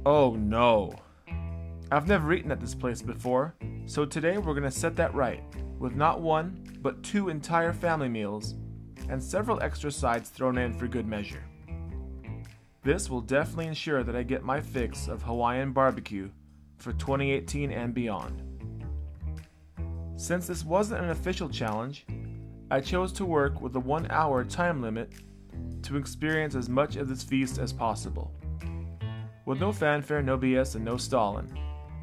Oh no. I've never eaten at this place before, so today we're gonna set that right, with not one, but 2 entire family meals, and several extra sides thrown in for good measure. This will definitely ensure that I get my fix of Hawaiian barbecue for 2018 and beyond. Since this wasn't an official challenge, I chose to work with a 1-hour time limit to experience as much of this feast as possible. With no fanfare, no BS, and no Stalin,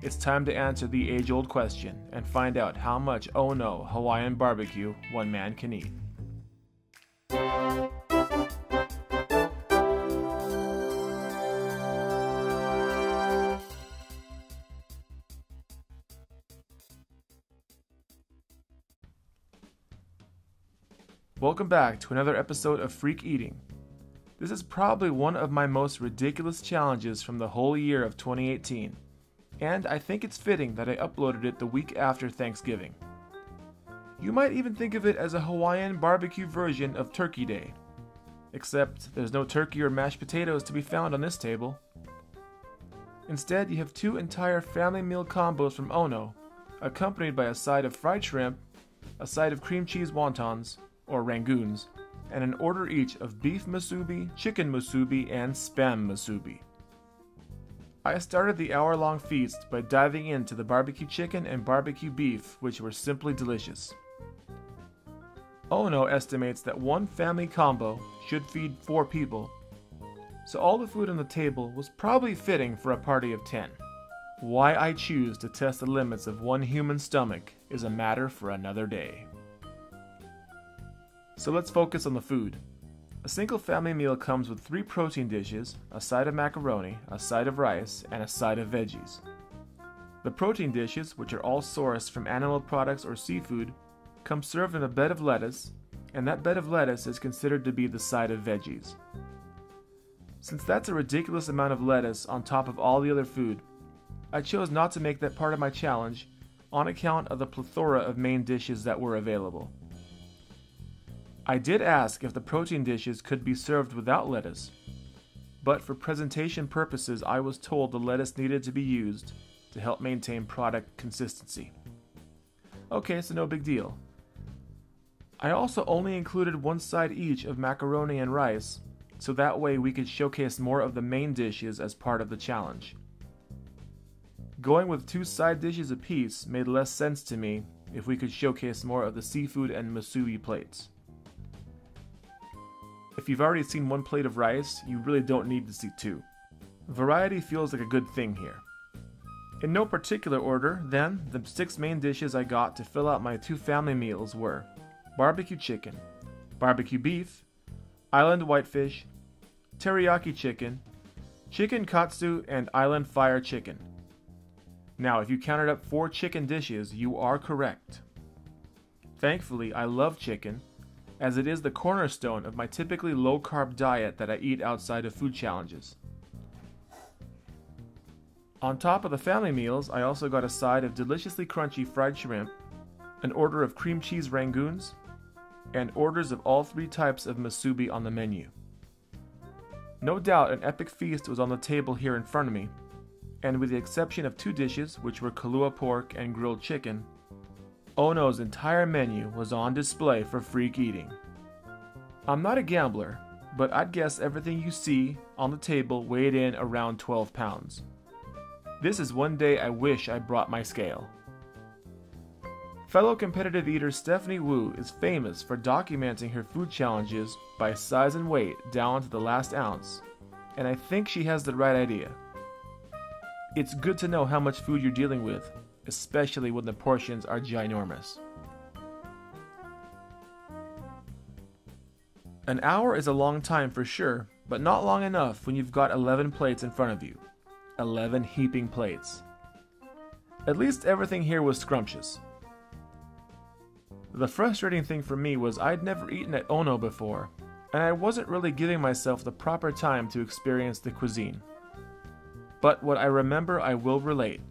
it's time to answer the age-old question and find out how much Ono Hawaiian barbecue one man can eat. Welcome back to another episode of Freak Eating. This is probably one of my most ridiculous challenges from the whole year of 2018, and I think it's fitting that I uploaded it the week after Thanksgiving. You might even think of it as a Hawaiian barbecue version of Turkey Day, except there's no turkey or mashed potatoes to be found on this table. Instead, you have 2 entire family meal combos from Ono, accompanied by a side of fried shrimp, a side of cream cheese wontons, or rangoons, and an order each of beef musubi, chicken musubi, and spam musubi. I started the hour-long feast by diving into the barbecue chicken and barbecue beef, which were simply delicious. Ono estimates that one family combo should feed 4 people, so all the food on the table was probably fitting for a party of 10. Why I choose to test the limits of one human stomach is a matter for another day. So let's focus on the food. A single family meal comes with 3 protein dishes, a side of macaroni, a side of rice, and a side of veggies. The protein dishes, which are all sourced from animal products or seafood, come served in a bed of lettuce, and that bed of lettuce is considered to be the side of veggies. Since that's a ridiculous amount of lettuce on top of all the other food, I chose not to make that part of my challenge on account of the plethora of main dishes that were available. I did ask if the protein dishes could be served without lettuce, but for presentation purposes I was told the lettuce needed to be used to help maintain product consistency. Okay, so no big deal. I also only included 1 side each of macaroni and rice, so that way we could showcase more of the main dishes as part of the challenge. Going with 2 side dishes apiece made less sense to me if we could showcase more of the seafood and musubi plates. If you've already seen 1 plate of rice, you really don't need to see 2. Variety feels like a good thing here. In no particular order, then, the 6 main dishes I got to fill out my 2 family meals were barbecue chicken, barbecue beef, island whitefish, teriyaki chicken, chicken katsu, and island fire chicken. Now, if you counted up 4 chicken dishes, you are correct. Thankfully, I love chicken, as it is the cornerstone of my typically low-carb diet that I eat outside of food challenges. On top of the family meals, I also got a side of deliciously crunchy fried shrimp, an order of cream cheese rangoons, and orders of all 3 types of musubi on the menu. No doubt an epic feast was on the table here in front of me, and with the exception of 2 dishes, which were kalua pork and grilled chicken, Ono's entire menu was on display for freak eating. I'm not a gambler, but I'd guess everything you see on the table weighed in around 12 pounds. This is one day I wish I brought my scale. Fellow competitive eater Stephanie Wu is famous for documenting her food challenges by size and weight down to the last ounce, and I think she has the right idea. It's good to know how much food you're dealing with, especially when the portions are ginormous. An hour is a long time for sure, but not long enough when you've got 11 plates in front of you. 11 heaping plates. At least everything here was scrumptious. The frustrating thing for me was I'd never eaten at Ono before, and I wasn't really giving myself the proper time to experience the cuisine. But what I remember I will relate.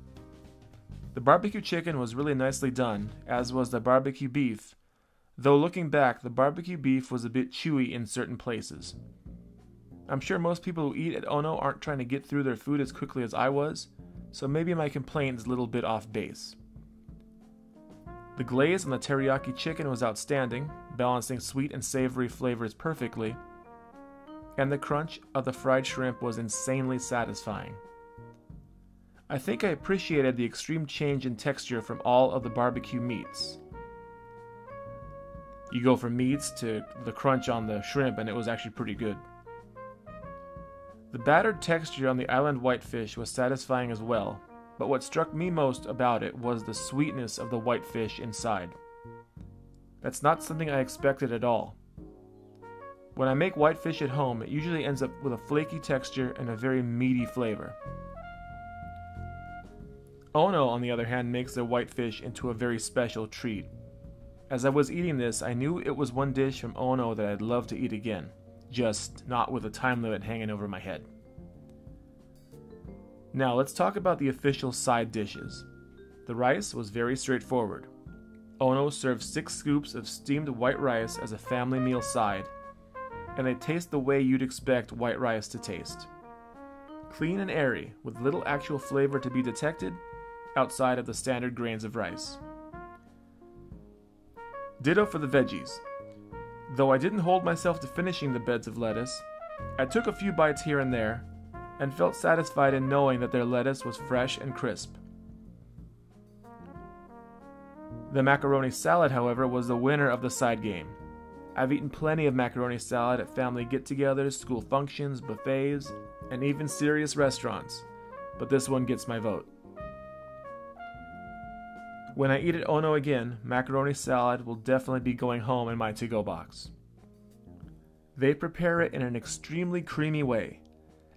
The barbecue chicken was really nicely done, as was the barbecue beef, though looking back, the barbecue beef was a bit chewy in certain places. I'm sure most people who eat at Ono aren't trying to get through their food as quickly as I was, so maybe my complaint is a little bit off base. The glaze on the teriyaki chicken was outstanding, balancing sweet and savory flavors perfectly, and the crunch of the fried shrimp was insanely satisfying. I think I appreciated the extreme change in texture from all of the barbecue meats. You go from meats to the crunch on the shrimp, and it was actually pretty good. The battered texture on the island whitefish was satisfying as well, but what struck me most about it was the sweetness of the whitefish inside. That's not something I expected at all. When I make whitefish at home, it usually ends up with a flaky texture and a very meaty flavor. Ono, on the other hand, makes their whitefish into a very special treat. As I was eating this, I knew it was one dish from Ono that I'd love to eat again, just not with a time limit hanging over my head. Now let's talk about the official side dishes. The rice was very straightforward. Ono serves 6 scoops of steamed white rice as a family meal side, and they taste the way you'd expect white rice to taste. Clean and airy, with little actual flavor to be detected outside of the standard grains of rice. Ditto for the veggies. Though I didn't hold myself to finishing the beds of lettuce, I took a few bites here and there, and felt satisfied in knowing that their lettuce was fresh and crisp. The macaroni salad, however, was the winner of the side game. I've eaten plenty of macaroni salad at family get-togethers, school functions, buffets, and even serious restaurants, but this one gets my vote. When I eat at Ono again, macaroni salad will definitely be going home in my to-go box. They prepare it in an extremely creamy way.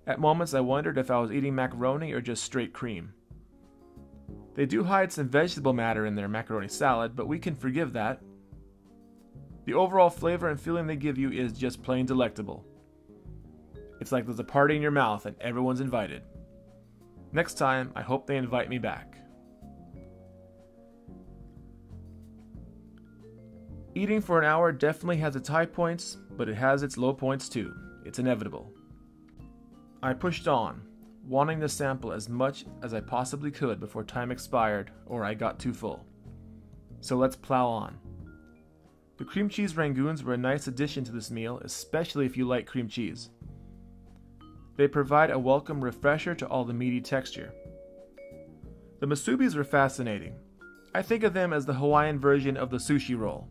At moments I wondered if I was eating macaroni or just straight cream. They do hide some vegetable matter in their macaroni salad, but we can forgive that. The overall flavor and feeling they give you is just plain delectable. It's like there's a party in your mouth and everyone's invited. Next time, I hope they invite me back. Eating for an hour definitely has its high points, but it has its low points too. It's inevitable. I pushed on, wanting to sample as much as I possibly could before time expired or I got too full. So let's plow on. The cream cheese rangoons were a nice addition to this meal, especially if you like cream cheese. They provide a welcome refresher to all the meaty texture. The musubis were fascinating. I think of them as the Hawaiian version of the sushi roll.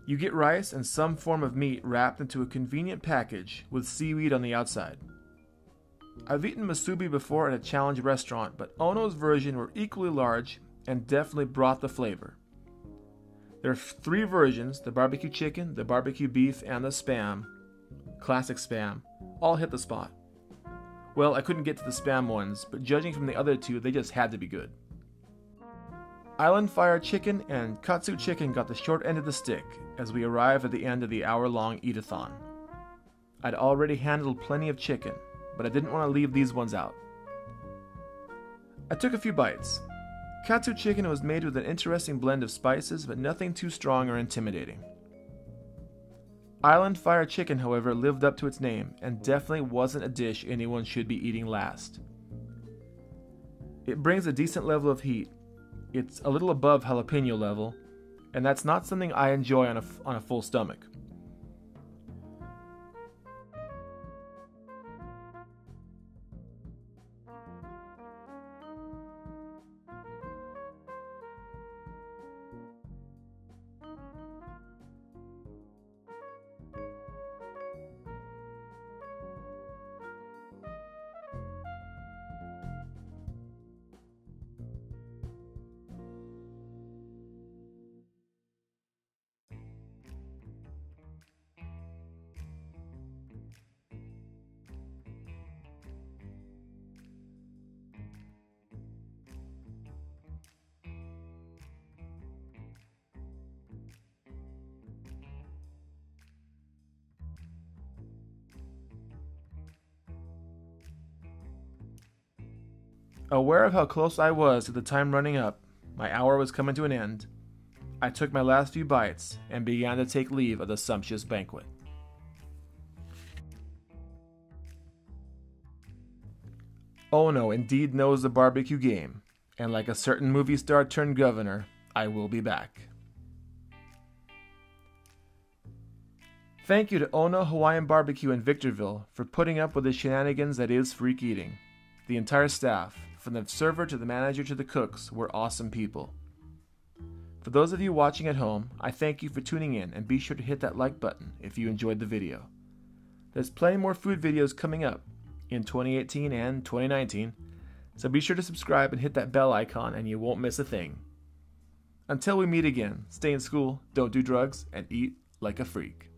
You get rice and some form of meat wrapped into a convenient package with seaweed on the outside. I've eaten musubi before at a challenge restaurant, but Ono's version were equally large and definitely brought the flavor. There are 3 versions, the barbecue chicken, the barbecue beef, and the Spam, classic Spam, all hit the spot. Well, I couldn't get to the Spam ones, but judging from the other 2, they just had to be good. Island Fire Chicken and Katsu Chicken got the short end of the stick as we arrive at the end of the hour-long eat-a-thon. I'd already handled plenty of chicken, but I didn't want to leave these ones out. I took a few bites. Katsu chicken was made with an interesting blend of spices, but nothing too strong or intimidating. Island Fire Chicken, however, lived up to its name and definitely wasn't a dish anyone should be eating last. It brings a decent level of heat. It's a little above jalapeno level, and that's not something I enjoy on a full stomach. Aware of how close I was to the time running up, my hour was coming to an end. I took my last few bites and began to take leave of the sumptuous banquet. Ono indeed knows the barbecue game, and like a certain movie star turned governor, I will be back. Thank you to Ono Hawaiian BBQ in Victorville for putting up with the shenanigans that is Freak Eating. The entire staff, from the server to the manager to the cooks, were awesome people. For those of you watching at home, I thank you for tuning in, and be sure to hit that like button if you enjoyed the video. There's plenty more food videos coming up in 2018 and 2019, so be sure to subscribe and hit that bell icon and you won't miss a thing. Until we meet again, stay in school, don't do drugs, and eat like a freak.